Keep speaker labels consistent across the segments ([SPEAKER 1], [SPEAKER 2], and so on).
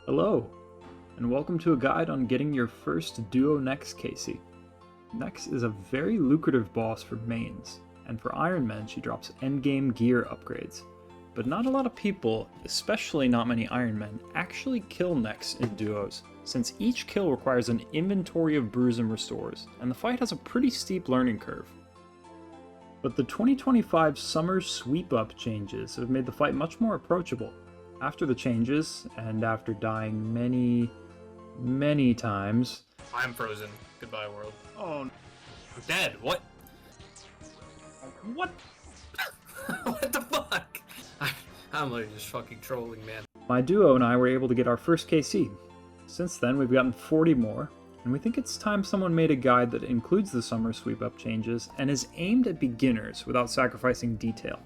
[SPEAKER 1] Hello, and welcome to a guide on getting your first Duo Nex Casey. Nex is a very lucrative boss for mains, and for ironmen she drops endgame gear upgrades. But not a lot of people, especially not many ironmen, actually kill Nex in duos, since each kill requires an inventory of brews and restores, and the fight has a pretty steep learning curve. But the 2025 Summer Sweep-Up changes have made the fight much more approachable. After the changes, and after dying many times...
[SPEAKER 2] I'm frozen. Goodbye, world.
[SPEAKER 1] Oh,
[SPEAKER 2] I'm dead. What? What? What the fuck? I'm like just fucking trolling, man.
[SPEAKER 1] my duo and I were able to get our first KC. Since then, we've gotten 40 more, and we think it's time someone made a guide that includes the Summer Sweep-Up changes and is aimed at beginners without sacrificing detail.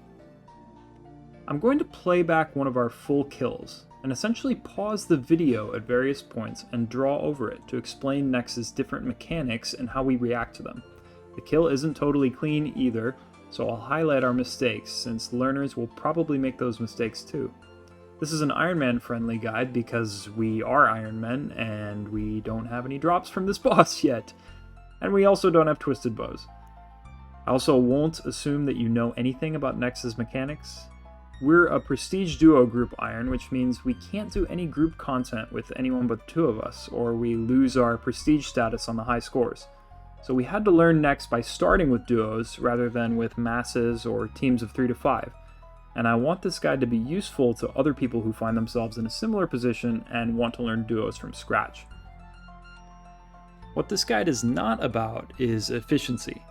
[SPEAKER 1] I'm going to play back one of our full kills, and essentially pause the video at various points and draw over it to explain Nex's different mechanics and how we react to them. The kill isn't totally clean either, so I'll highlight our mistakes, since learners will probably make those mistakes too. This is an Ironman friendly guide because we are Ironmen, and we don't have any drops from this boss yet. And we also don't have twisted bows. I also won't assume that you know anything about Nex's mechanics. We're a prestige duo group iron, which means we can't do any group content with anyone but the two of us, or we lose our prestige status on the high scores. So we had to learn Nex by starting with duos rather than with masses or teams of 3 to 5. And I want this guide to be useful to other people who find themselves in a similar position and want to learn duos from scratch. What this guide is not about is efficiency.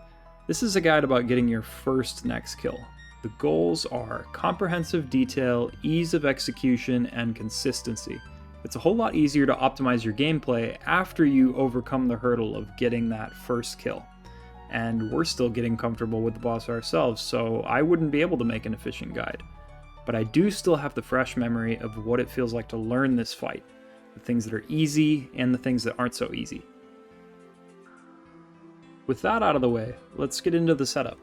[SPEAKER 1] This is a guide about getting your first Nex kill. The goals are comprehensive detail, ease of execution, and consistency. It's a whole lot easier to optimize your gameplay after you overcome the hurdle of getting that first kill. And we're still getting comfortable with the boss ourselves, so I wouldn't be able to make an efficient guide. But I do still have the fresh memory of what it feels like to learn this fight, the things that are easy and the things that aren't so easy. With that out of the way, let's get into the setup.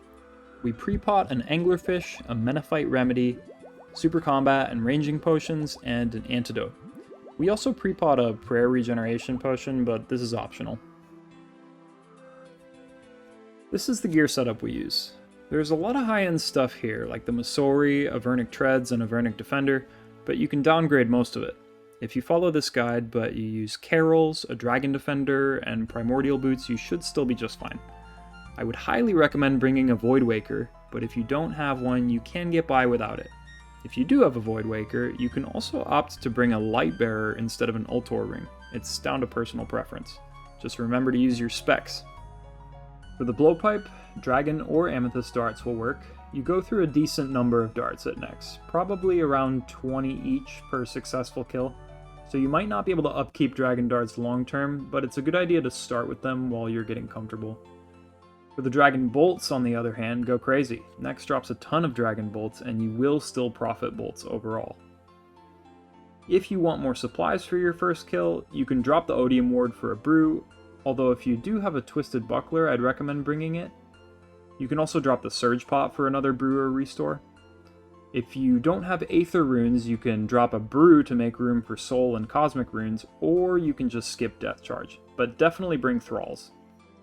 [SPEAKER 1] We pre-pot an anglerfish, a menophyte remedy, super combat and ranging potions, and an antidote. We also pre-pot a prayer regeneration potion, but this is optional. This is the gear setup we use. There's a lot of high-end stuff here, like the Masori, Avernic Treads, and Avernic Defender, but you can downgrade most of it. If you follow this guide, but you use Carols, a Dragon Defender, and Primordial Boots, you should still be just fine. I would highly recommend bringing a Void Waker, but if you don't have one, you can get by without it. If you do have a Void Waker, you can also opt to bring a Light Bearer instead of an Ultor Ring. It's down to personal preference. Just remember to use your specs. For the Blowpipe, Dragon or Amethyst darts will work. You go through a decent number of darts at Nex, probably around 20 each per successful kill, so you might not be able to upkeep Dragon darts long term, but it's a good idea to start with them while you're getting comfortable. For the Dragon Bolts, on the other hand, go crazy. Nex drops a ton of Dragon Bolts, and you will still profit bolts overall. If you want more supplies for your first kill, you can drop the Odium Ward for a brew, although if you do have a Twisted Buckler, I'd recommend bringing it. You can also drop the Surge Pot for another brew or restore. If you don't have Aether runes, you can drop a brew to make room for Soul and Cosmic runes, or you can just skip Death Charge, but definitely bring Thralls.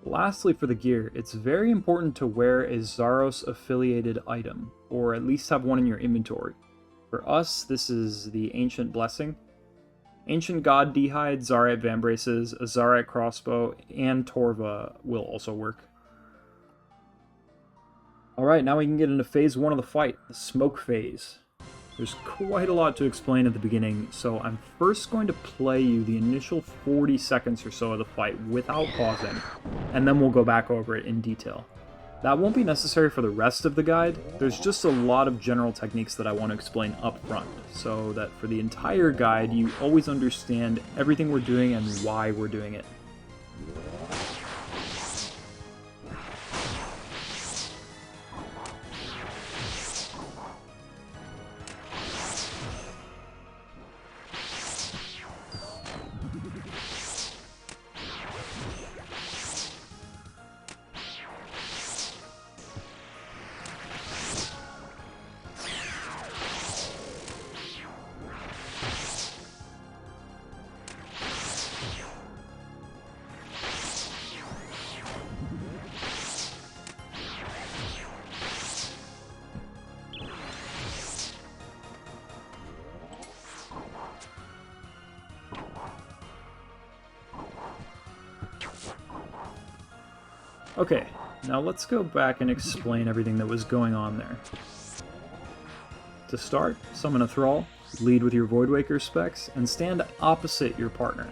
[SPEAKER 1] Lastly, for the gear, it's very important to wear a Zaros affiliated item, or at least have one in your inventory. For us, this is the Ancient Blessing. Ancient God D'hide, Zarite Vambraces, a Zarite Crossbow, and Torva will also work. Alright, now we can get into phase 1 of the fight, the smoke phase. There's quite a lot to explain at the beginning, so I'm first going to play you the initial 40 seconds or so of the fight without pausing, and then we'll go back over it in detail. That won't be necessary for the rest of the guide. There's just a lot of general techniques that I want to explain up front, so that for the entire guide you always understand everything we're doing and why we're doing it. Okay, now let's go back and explain everything that was going on there. To start, summon a Thrall, lead with your Voidwaker specs, and stand opposite your partner.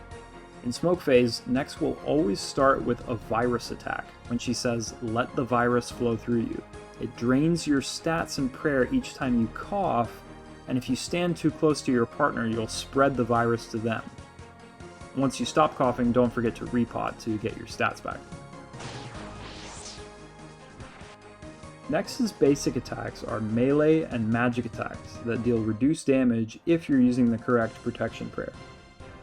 [SPEAKER 1] In Smoke Phase, Nex will always start with a virus attack when she says, "Let the virus flow through you." It drains your stats and prayer each time you cough, and if you stand too close to your partner, you'll spread the virus to them. Once you stop coughing, don't forget to repot to get your stats back. Nex's basic attacks are melee and magic attacks that deal reduced damage if you're using the correct protection prayer.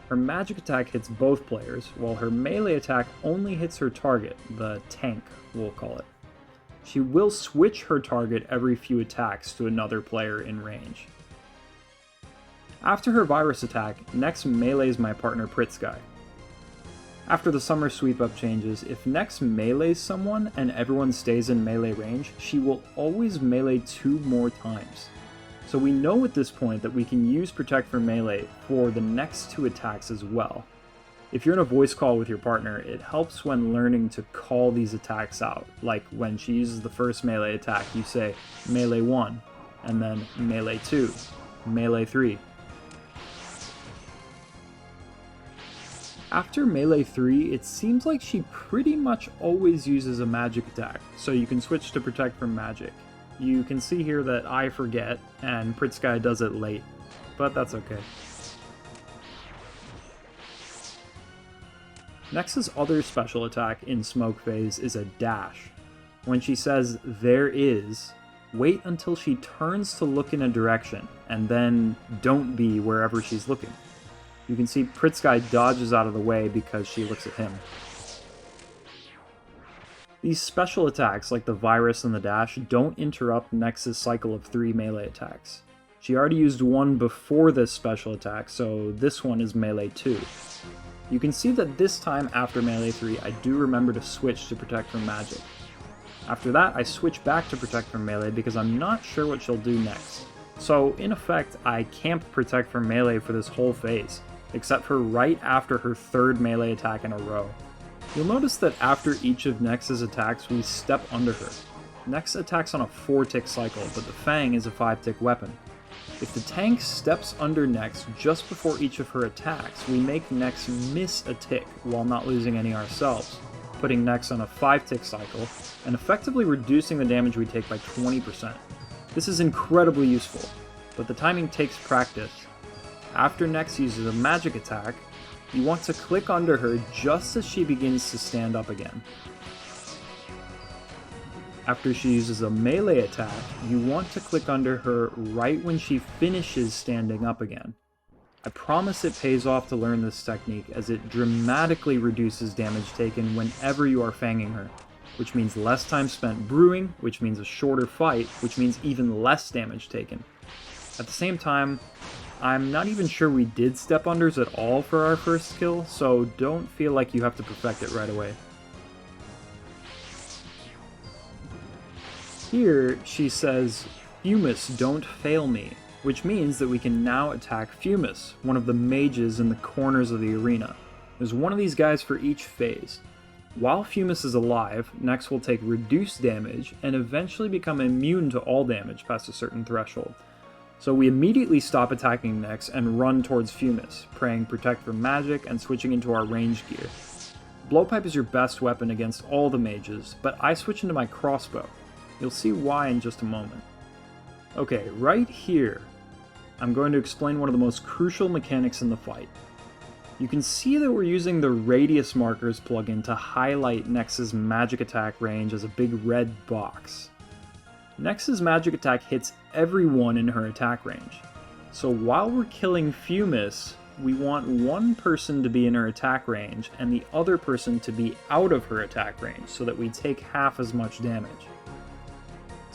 [SPEAKER 1] Her magic attack hits both players, while her melee attack only hits her target, the tank, we'll call it. She will switch her target every few attacks to another player in range. After her virus attack, Nex melees my partner Pritsky. After the summer sweep-up changes, if Nex melees someone and everyone stays in melee range, she will always melee 2 more times. So we know at this point that we can use Protect for Melee for the next 2 attacks as well. If you're in a voice call with your partner, it helps when learning to call these attacks out. Like when she uses the first melee attack, you say melee 1, and then melee 2, melee 3. After melee 3, it seems like she pretty much always uses a magic attack, so you can switch to Protect from Magic. You can see here that I forget, and Pritsky does it late, but that's okay. Nex's other special attack in Smoke Phase is a dash. When she says, "There is," wait until she turns to look in a direction, and then don't be wherever she's looking. You can see Pritsky dodges out of the way because she looks at him. These special attacks, like the virus and the dash, don't interrupt Nex's cycle of 3 melee attacks. She already used one before this special attack, so this one is melee 2. You can see that this time after melee 3, I do remember to switch to Protect from Magic. After that, I switch back to Protect from Melee because I'm not sure what she'll do next. So, in effect, I camp Protect from Melee for this whole phase, except for right after her 3rd melee attack in a row. You'll notice that after each of Nex's attacks, we step under her. Nex attacks on a 4-tick cycle, but the Fang is a 5-tick weapon. If the tank steps under Nex just before each of her attacks, we make Nex miss a tick while not losing any ourselves, putting Nex on a 5-tick cycle, and effectively reducing the damage we take by 20%. This is incredibly useful, but the timing takes practice. After Nex uses a magic attack, you want to click under her just as she begins to stand up again. After she uses a melee attack, you want to click under her right when she finishes standing up again. I promise it pays off to learn this technique, as it dramatically reduces damage taken whenever you are fanging her, which means less time spent brewing, which means a shorter fight, which means even less damage taken. At the same time, I'm not even sure we did step unders at all for our first kill, so don't feel like you have to perfect it right away. Here, she says, "Fumis, don't fail me," which means that we can now attack Fumis, one of the mages in the corners of the arena. There's one of these guys for each phase. While Fumis is alive, Nex will take reduced damage and eventually become immune to all damage past a certain threshold. So we immediately stop attacking Nex and run towards Fumis, praying Protect from Magic and switching into our ranged gear. Blowpipe is your best weapon against all the mages, but I switch into my crossbow. You'll see why in just a moment. Okay, right here, I'm going to explain one of the most crucial mechanics in the fight. You can see that we're using the radius markers plugin to highlight Nex's magic attack range as a big red box. Nex's magic attack hits everyone in her attack range. So while we're killing Fumis, we want one person to be in her attack range and the other person to be out of her attack range so that we take half as much damage.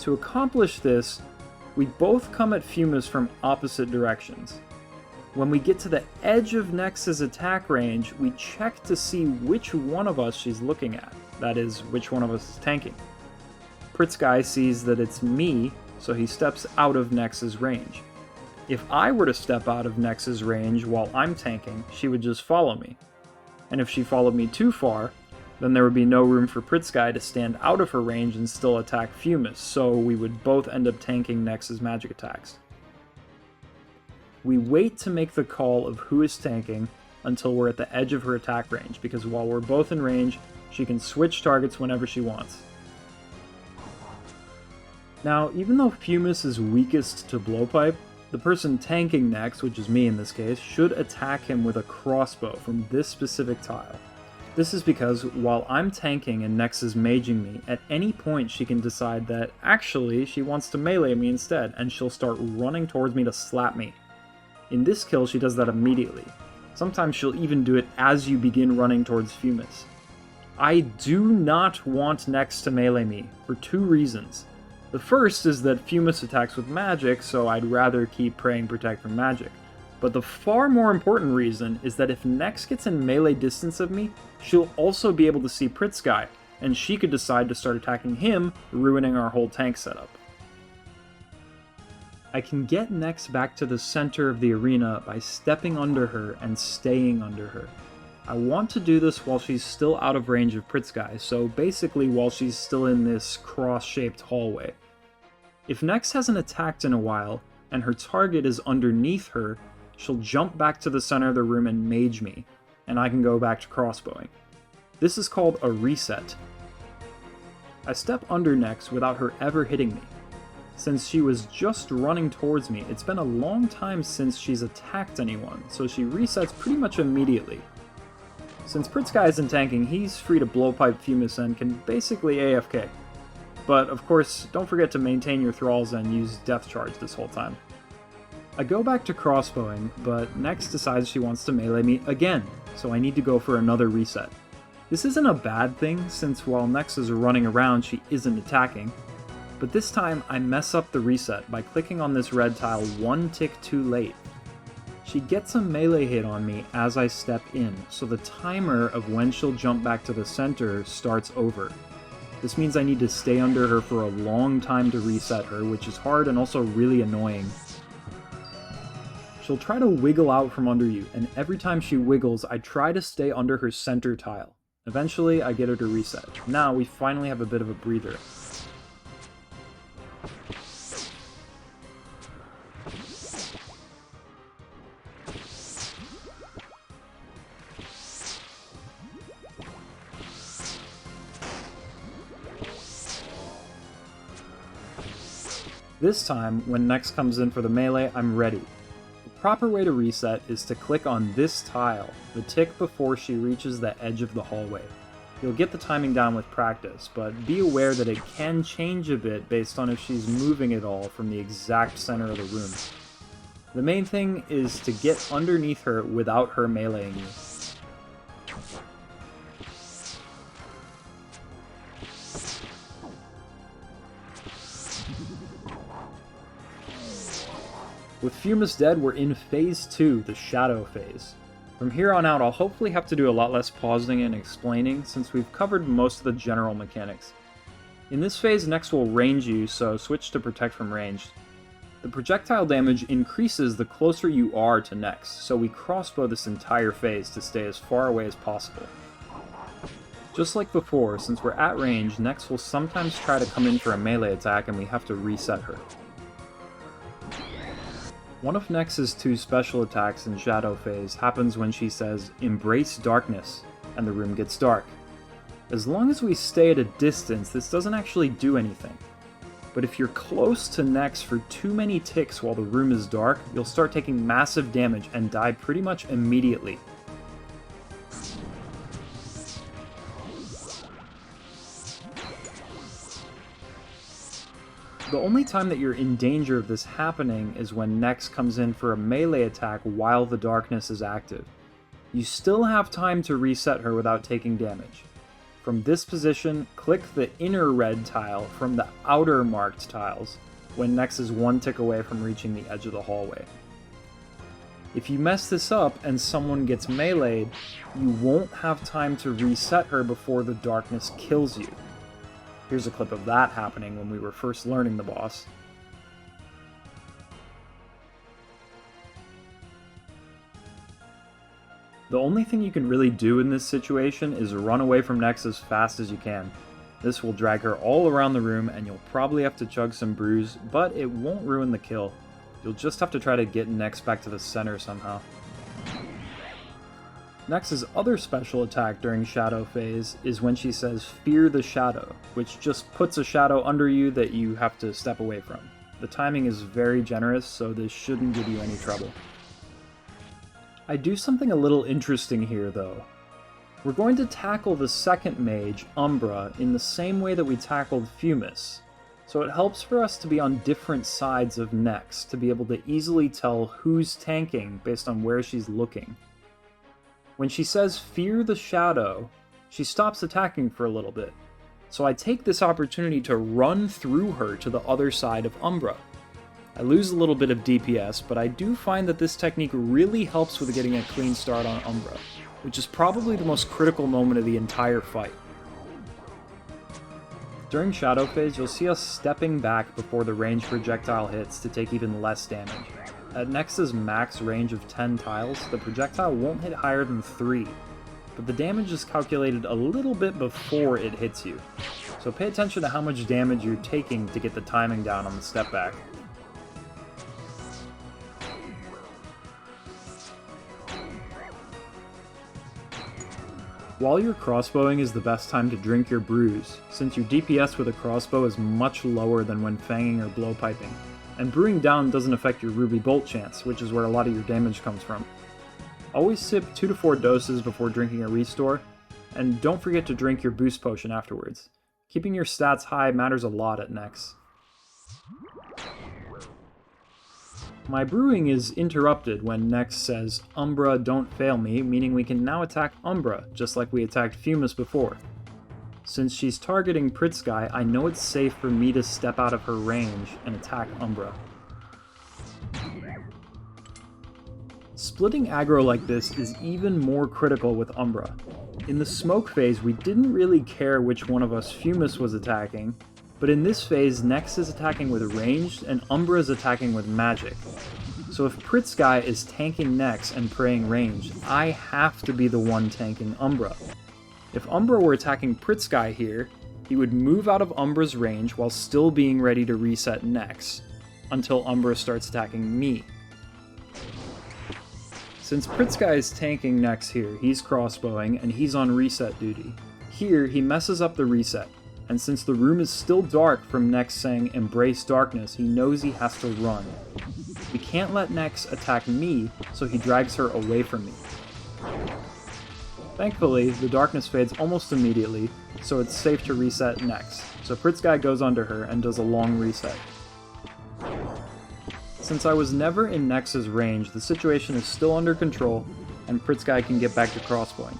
[SPEAKER 1] To accomplish this, we both come at Fumis from opposite directions. When we get to the edge of Nex's attack range, we check to see which one of us she's looking at, that is, which one of us is tanking. Pritsky sees that it's me, so he steps out of Nex's range. If I were to step out of Nex's range while I'm tanking, she would just follow me. And if she followed me too far, Then there would be no room for Pritzkai to stand out of her range and still attack Fumis, so we would both end up tanking Nex's magic attacks. We wait to make the call of who is tanking until we're at the edge of her attack range, because while we're both in range, she can switch targets whenever she wants. Now, even though Fumis is weakest to Blowpipe, the person tanking Nex, which is me in this case, should attack him with a crossbow from this specific tile. This is because while I'm tanking and Nex is maging me, at any point she can decide that actually she wants to melee me instead, and she'll start running towards me to slap me. In this kill she does that immediately. Sometimes she'll even do it as you begin running towards Fumis. I do not want Nex to melee me, for two reasons. The first is that Fumis attacks with magic, so I'd rather keep praying protect from magic. But the far more important reason is that if Nex gets in melee distance of me, she'll also be able to see Pritzkai, and she could decide to start attacking him, ruining our whole tank setup. I can get Nex back to the center of the arena by stepping under her and staying under her. I want to do this while she's still out of range of Pritzkai, so basically while she's still in this cross-shaped hallway. If Nex hasn't attacked in a while, and her target is underneath her, she'll jump back to the center of the room and mage me, and I can go back to crossbowing. This is called a reset. I step under Nex without her ever hitting me. Since she was just running towards me, it's been a long time since she's attacked anyone, so she resets pretty much immediately. Since Pritzkai isn't tanking, he's free to blowpipe Fumis and can basically AFK. But of course, don't forget to maintain your thralls and use Death Charge this whole time. I go back to crossbowing, but Nex decides she wants to melee me again, so I need to go for another reset. This isn't a bad thing, since while Nex is running around, she isn't attacking. But this time, I mess up the reset by clicking on this red tile one tick too late. She gets a melee hit on me as I step in, so the timer of when she'll jump back to the center starts over. This means I need to stay under her for a long time to reset her, which is hard and also really annoying. She'll try to wiggle out from under you, and every time she wiggles, I try to stay under her center tile. Eventually, I get her to reset. Now, we finally have a bit of a breather. This time, when Nex comes in for the melee, I'm ready. The proper way to reset is to click on this tile, the tick before she reaches the edge of the hallway. You'll get the timing down with practice, but be aware that it can change a bit based on if she's moving at all from the exact center of the room. The main thing is to get underneath her without her meleeing you. With Fumis dead, we're in Phase 2, the Shadow Phase. From here on out, I'll hopefully have to do a lot less pausing and explaining, since we've covered most of the general mechanics. In this phase, Nex will range you, so switch to Protect from Ranged. The projectile damage increases the closer you are to Nex, so we crossbow this entire phase to stay as far away as possible. Just like before, since we're at range, Nex will sometimes try to come in for a melee attack and we have to reset her. One of Nex's two special attacks in Shadow Phase happens when she says, "Embrace darkness," and the room gets dark. As long as we stay at a distance, this doesn't actually do anything. But if you're close to Nex for too many ticks while the room is dark, you'll start taking massive damage and die pretty much immediately. The only time that you're in danger of this happening is when Nex comes in for a melee attack while the darkness is active. You still have time to reset her without taking damage. From this position, click the inner red tile from the outer marked tiles when Nex is one tick away from reaching the edge of the hallway. If you mess this up and someone gets meleeed, you won't have time to reset her before the darkness kills you. Here's a clip of that happening when we were first learning the boss. The only thing you can really do in this situation is run away from Nex as fast as you can. This will drag her all around the room and you'll probably have to chug some brews, but it won't ruin the kill. You'll just have to try to get Nex back to the center somehow. Nex's other special attack during Shadow phase is when she says Fear the Shadow, which just puts a shadow under you that you have to step away from. The timing is very generous, so this shouldn't give you any trouble. I do something a little interesting here though. We're going to tackle the second mage, Umbra, in the same way that we tackled Fumis, so it helps for us to be on different sides of Nex to be able to easily tell who's tanking based on where she's looking. When she says Fear the Shadow, she stops attacking for a little bit, so I take this opportunity to run through her to the other side of Umbra. I lose a little bit of DPS, but I do find that this technique really helps with getting a clean start on Umbra, which is probably the most critical moment of the entire fight. During Shadow phase, you'll see us stepping back before the ranged projectile hits to take even less damage. At Nex's max range of 10 tiles, the projectile won't hit higher than 3, but the damage is calculated a little bit before it hits you, so pay attention to how much damage you're taking to get the timing down on the step back. While you're crossbowing is the best time to drink your brews, since your DPS with a crossbow is much lower than when fanging or blowpiping. And brewing down doesn't affect your Ruby Bolt chance, which is where a lot of your damage comes from. Always sip 2 to 4 doses before drinking a restore, and don't forget to drink your boost potion afterwards. Keeping your stats high matters a lot at Nex. My brewing is interrupted when Nex says, Umbra, don't fail me, meaning we can now attack Umbra, just like we attacked Fumis before. Since she's targeting Pritsky, I know it's safe for me to step out of her range and attack Umbra. Splitting aggro like this is even more critical with Umbra. In the smoke phase, we didn't really care which one of us Fumis was attacking, but in this phase, Nex is attacking with ranged and Umbra is attacking with magic. So if Pritsky is tanking Nex and praying ranged, I have to be the one tanking Umbra. If Umbra were attacking Pritsky here, he would move out of Umbra's range while still being ready to reset Nex, until Umbra starts attacking me. Since Pritsky is tanking Nex here, he's crossbowing and he's on reset duty. Here, he messes up the reset, and since the room is still dark from Nex saying Embrace Darkness, he knows he has to run. We can't let Nex attack me, so he drags her away from me. Thankfully, the darkness fades almost immediately, so it's safe to reset Nex, so Pritsky goes under her and does a long reset. Since I was never in Nex's range, the situation is still under control, and Pritsky can get back to crossbowing.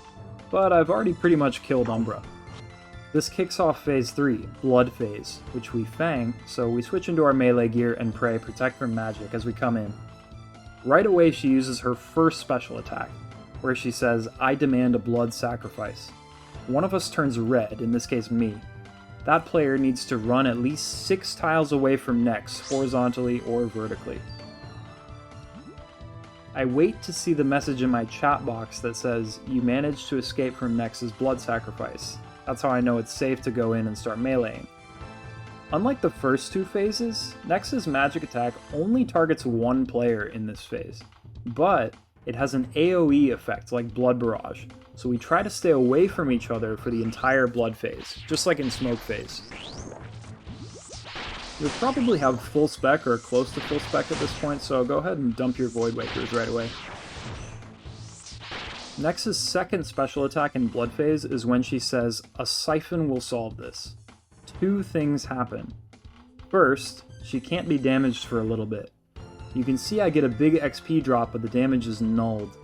[SPEAKER 1] But I've already pretty much killed Umbra. This kicks off phase 3, Blood phase, which we fang, so we switch into our melee gear and pray Protect from Magic as we come in. Right away she uses her first special attack, where she says, I demand a blood sacrifice. One of us turns red, in this case me. That player needs to run at least 6 tiles away from Nex, horizontally or vertically. I wait to see the message in my chat box that says, you managed to escape from Nex's blood sacrifice. That's how I know it's safe to go in and start meleeing. Unlike the first 2 phases, Nex's magic attack only targets one player in this phase, but it has an AoE effect like Blood Barrage, so we try to stay away from each other for the entire Blood phase, just like in Smoke phase. You'll probably have full spec or close to full spec at this point, so go ahead and dump your Void Wakers right away. Nex's second special attack in Blood phase is when she says, a siphon will solve this. 2 things happen. First, she can't be damaged for a little bit. You can see I get a big XP drop, but the damage is nulled.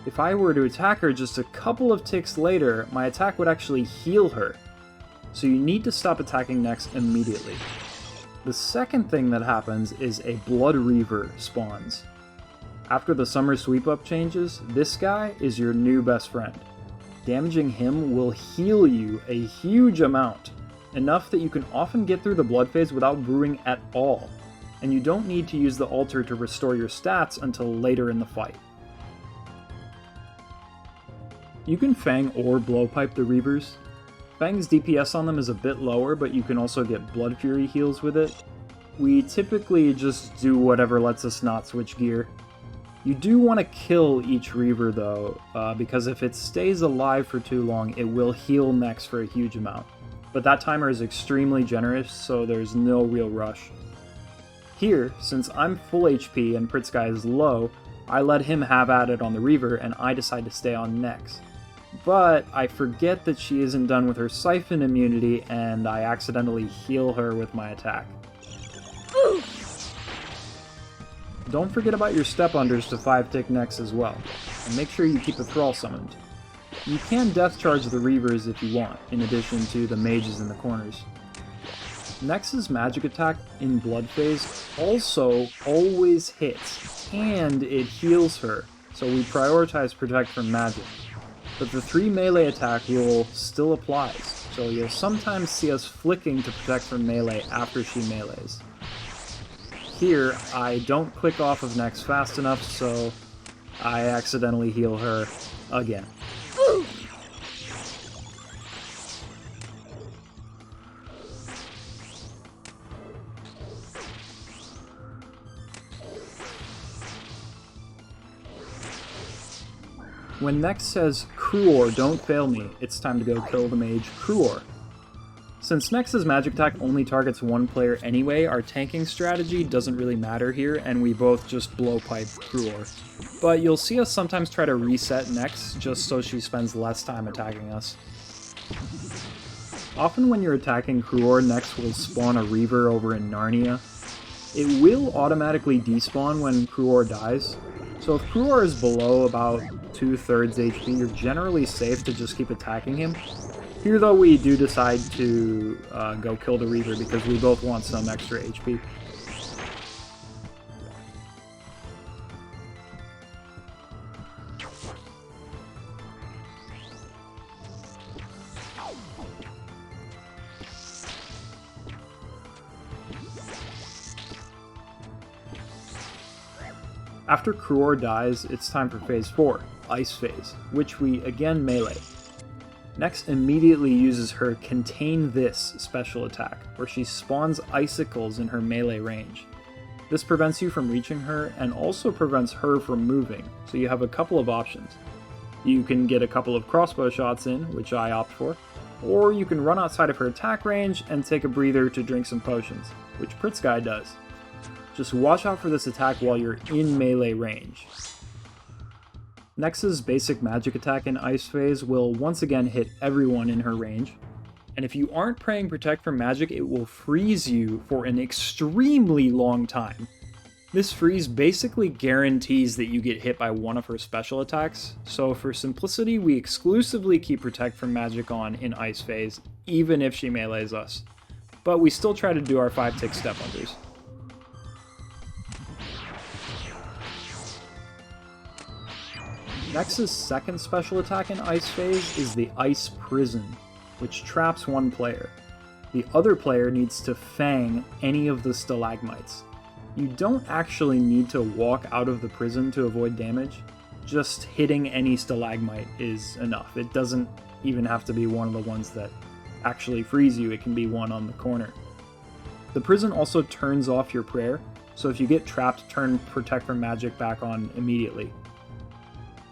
[SPEAKER 1] If I were to attack her just a couple of ticks later, my attack would actually heal her. So you need to stop attacking Nex immediately. The second thing that happens is a Blood Reaver spawns. After the summer sweep-up changes, this guy is your new best friend. Damaging him will heal you a huge amount, enough that you can often get through the Blood phase without brewing at all, and you don't need to use the altar to restore your stats until later in the fight. You can Fang or Blowpipe the Reavers. Fang's DPS on them is a bit lower, but you can also get Blood Fury heals with it. We typically just do whatever lets us not switch gear. You do want to kill each Reaver though, because if it stays alive for too long, it will heal Nex for a huge amount. But that timer is extremely generous, so there's no real rush. Here, since I'm full HP and Pritsky is low, I let him have at it on the Reaver, and I decide to stay on Nex. But I forget that she isn't done with her Siphon immunity, and I accidentally heal her with my attack. Don't forget about your step unders to 5-tick Nex as well, and make sure you keep a Thrall summoned. You can death charge the Reavers if you want, in addition to the mages in the corners. Nex's magic attack in Blood Phase also always hits, and it heals her, so we prioritize Protect from magic. But the 3 melee attack rule still applies, so you'll sometimes see us flicking to Protect from melee after she melees. Here, I don't click off of Nex fast enough, so I accidentally heal her again. When Nex says, Cruor, don't fail me, it's time to go kill the mage Cruor. Since Nex's magic attack only targets one player anyway, our tanking strategy doesn't really matter here, and we both just blowpipe Cruor. But you'll see us sometimes try to reset Nex, just so she spends less time attacking us. Often when you're attacking Cruor, Nex will spawn a Reaver over in Narnia. It will automatically despawn when Cruor dies, so if Cruor is below about 2/3 HP, you're generally safe to just keep attacking him. Here though, we do decide to go kill the Reaver because we both want some extra HP. After Cruor dies, it's time for Phase 4, Ice Phase, which we again melee. Nex immediately uses her Contain This special attack, where she spawns icicles in her melee range. This prevents you from reaching her, and also prevents her from moving, so you have a couple of options. You can get a couple of crossbow shots in, which I opt for, or you can run outside of her attack range and take a breather to drink some potions, which Pritsky does. Just watch out for this attack while you're in melee range. Nex's basic magic attack in Ice Phase will once again hit everyone in her range, and if you aren't praying Protect from magic, it will freeze you for an extremely long time. This freeze basically guarantees that you get hit by one of her special attacks, so for simplicity we exclusively keep Protect from magic on in Ice Phase, even if she melees us. But we still try to do our 5-tick step unders. Nex's second special attack in Ice Phase is the Ice Prison, which traps one player. The other player needs to Fang any of the stalagmites. You don't actually need to walk out of the prison to avoid damage, just hitting any stalagmite is enough. It doesn't even have to be one of the ones that actually freeze you, it can be one on the corner. The prison also turns off your prayer, so if you get trapped, turn Protect from magic back on immediately.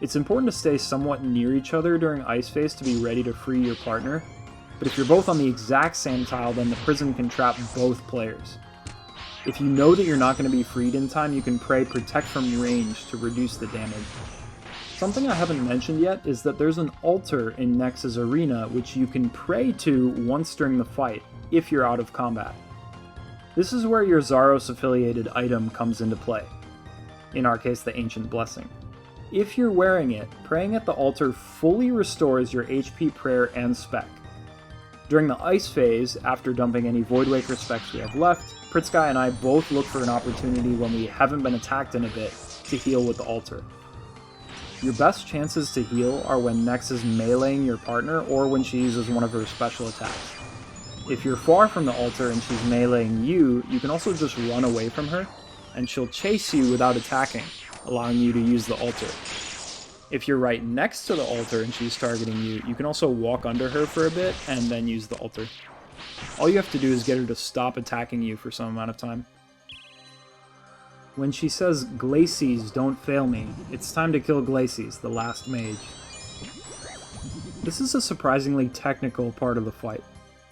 [SPEAKER 1] It's important to stay somewhat near each other during Ice Phase to be ready to free your partner, but if you're both on the exact same tile, then the prison can trap both players. If you know that you're not going to be freed in time, you can pray Protect from range to reduce the damage. Something I haven't mentioned yet is that there's an altar in Nex's arena which you can pray to once during the fight, if you're out of combat. This is where your Zaros affiliated item comes into play, in our case the Ancient Blessing. If you're wearing it, praying at the altar fully restores your HP, prayer, and spec. During the Ice Phase, after dumping any Voidwaker specs we have left, Pritsky and I both look for an opportunity when we haven't been attacked in a bit to heal with the altar. Your best chances to heal are when Nex is meleeing your partner or when she uses one of her special attacks. If you're far from the altar and she's meleeing you, you can also just run away from her, and she'll chase you without attacking, allowing you to use the altar. If you're right next to the altar and she's targeting you, you can also walk under her for a bit and then use the altar. All you have to do is get her to stop attacking you for some amount of time. When she says, "Glacies, don't fail me," it's time to kill Glacies, the last mage. This is a surprisingly technical part of the fight.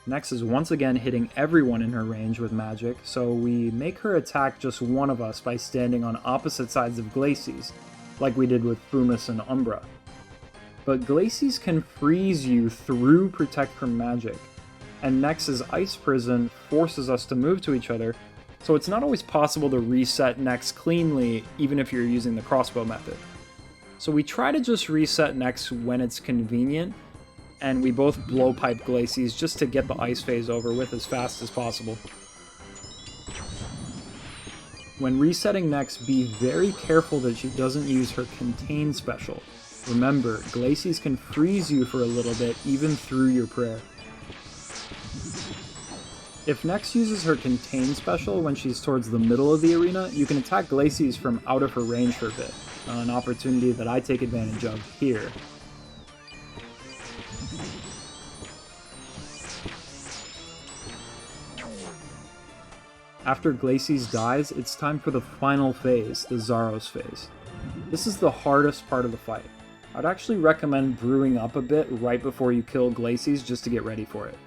[SPEAKER 1] Nex is once again hitting everyone in her range with magic, so we make her attack just one of us by standing on opposite sides of Glacies, like we did with Fumis and Umbra. But Glacies can freeze you through Protect from Magic, and Nex's Ice Prison forces us to move to each other, so it's not always possible to reset Nex cleanly even if you're using the crossbow method. So we try to just reset Nex when it's convenient, and we both blowpipe Glacies just to get the ice phase over with as fast as possible. When resetting Nex, be very careful that she doesn't use her Contain special. Remember, Glacies can freeze you for a little bit even through your prayer. If Nex uses her Contain special when she's towards the middle of the arena, you can attack Glacies from out of her range for a bit, an opportunity that I take advantage of here. After Glacies dies, it's time for the final phase, the Zaros phase. This is the hardest part of the fight. I'd actually recommend brewing up a bit right before you kill Glacies just to get ready for it.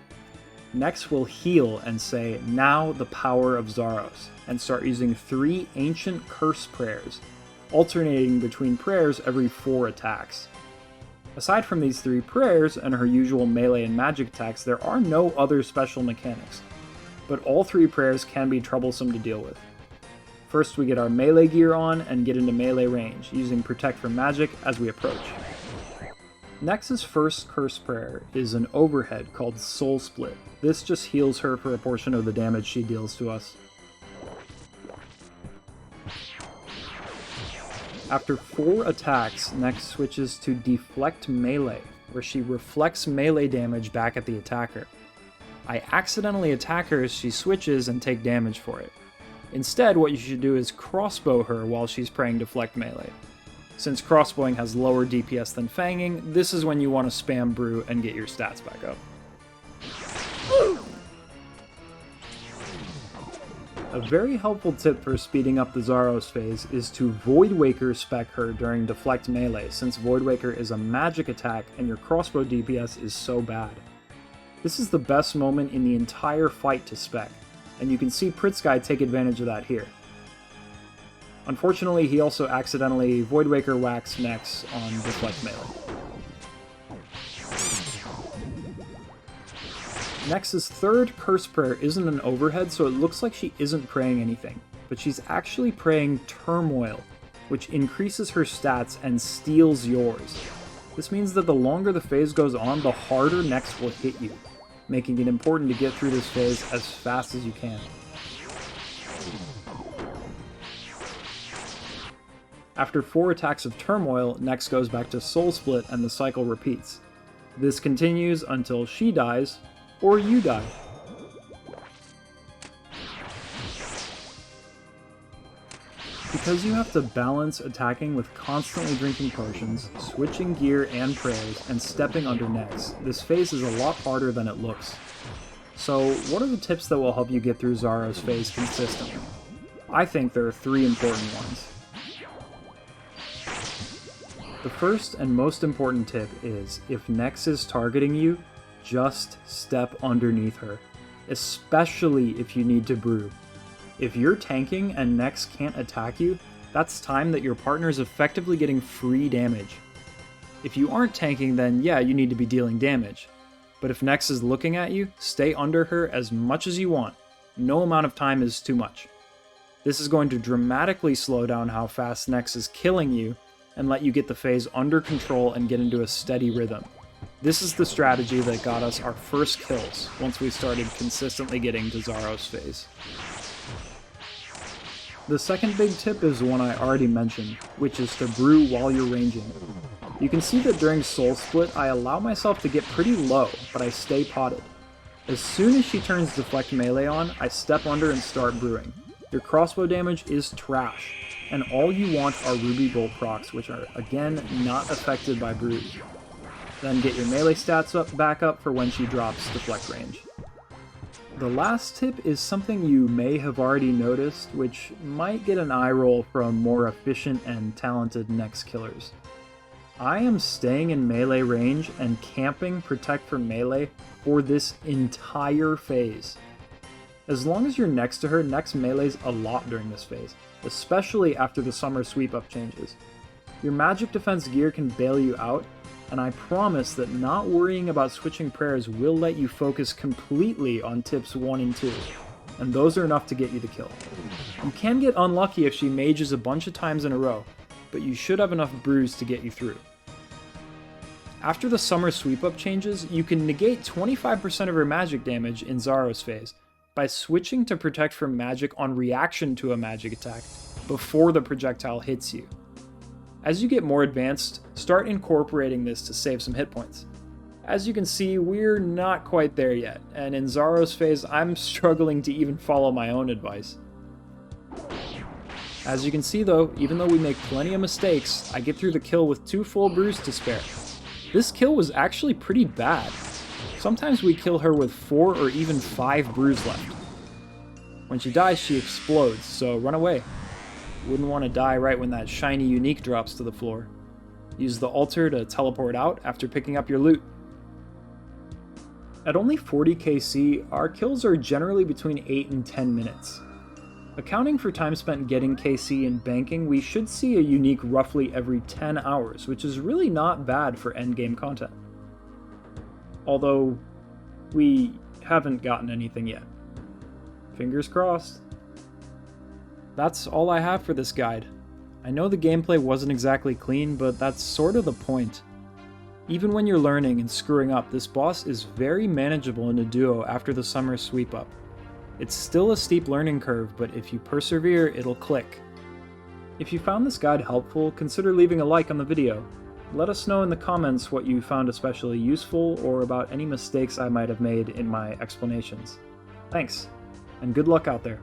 [SPEAKER 1] Next we'll heal and say, "Now the power of Zaros," and start using 3 ancient curse prayers, alternating between prayers every 4 attacks. Aside from these 3 prayers and her usual melee and magic attacks, there are no other special mechanics, but all 3 prayers can be troublesome to deal with. First we get our melee gear on and get into melee range, using Protect from Magic as we approach. Nex's first curse prayer is an overhead called Soul Split. This just heals her for a portion of the damage she deals to us. After 4 attacks, Nex switches to Deflect Melee, where she reflects melee damage back at the attacker. I accidentally attack her as she switches and take damage for it. Instead, what you should do is crossbow her while she's praying Deflect Melee. Since crossbowing has lower DPS than fanging, this is when you want to spam brew and get your stats back up. A very helpful tip for speeding up the Zaros phase is to Void Waker spec her during Deflect Melee, since Void Waker is a magic attack and your crossbow DPS is so bad. This is the best moment in the entire fight to spec, and you can see Pritzguy take advantage of that here. Unfortunately, he also accidentally Void Waker whacks Nex on Deflect Melee. Nex's third curse prayer isn't an overhead, so it looks like she isn't praying anything, but she's actually praying Turmoil, which increases her stats and steals yours. This means that the longer the phase goes on, the harder Nex will hit you, making it important to get through this phase as fast as you can. After 4 attacks of Turmoil, Nex goes back to Soul Split and the cycle repeats. This continues until she dies, or you die. Because you have to balance attacking with constantly drinking potions, switching gear and prayers, and stepping under Nex, this phase is a lot harder than it looks. So what are the tips that will help you get through Zaros phase consistently? I think there are 3 important ones. The first and most important tip is, if Nex is targeting you, just step underneath her, especially if you need to brew. If you're tanking and Nex can't attack you, that's time that your partner is effectively getting free damage. If you aren't tanking, then yeah, you need to be dealing damage. But if Nex is looking at you, stay under her as much as you want. No amount of time is too much. This is going to dramatically slow down how fast Nex is killing you, and let you get the phase under control and get into a steady rhythm. This is the strategy that got us our first kills once we started consistently getting to Zaros phase. The second big tip is one I already mentioned, which is to brew while you're ranging. You can see that during Soul Split I allow myself to get pretty low, but I stay potted. As soon as she turns Deflect Melee on, I step under and start brewing. Your crossbow damage is trash, and all you want are Ruby Bolt procs, which are, again, not affected by Bruise. Then get your melee stats back up for when she drops deflect range. The last tip is something you may have already noticed, which might get an eye roll from more efficient and talented Nex killers. I am staying in melee range and camping Protect from Melee for this entire phase. As long as you're next to her, Nex melees a lot during this phase, especially after the summer sweep-up changes. Your magic defense gear can bail you out, and I promise that not worrying about switching prayers will let you focus completely on tips 1 and 2, and those are enough to get you the kill. You can get unlucky if she mages a bunch of times in a row, but you should have enough bruise to get you through. After the summer sweep-up changes, you can negate 25% of her magic damage in Zaros phase by switching to Protect from Magic on reaction to a magic attack before the projectile hits you. As you get more advanced, start incorporating this to save some hit points. As you can see, we're not quite there yet, and in Zaros phase I'm struggling to even follow my own advice. As you can see though, even though we make plenty of mistakes, I get through the kill with 2 full brews to spare. This kill was actually pretty bad. Sometimes we kill her with 4 or even 5 brews left. When she dies, she explodes, so run away. Wouldn't want to die right when that shiny unique drops to the floor. Use the altar to teleport out after picking up your loot. At only 40 KC, our kills are generally between 8 and 10 minutes. Accounting for time spent getting KC and banking, we should see a unique roughly every 10 hours, which is really not bad for endgame content. Although, we haven't gotten anything yet. Fingers crossed. That's all I have for this guide. I know the gameplay wasn't exactly clean, but that's sort of the point. Even when you're learning and screwing up, this boss is very manageable in a duo after the summer sweep up. It's still a steep learning curve, but if you persevere, it'll click. If you found this guide helpful, consider leaving a like on the video. Let us know in the comments what you found especially useful or about any mistakes I might have made in my explanations. Thanks, and good luck out there.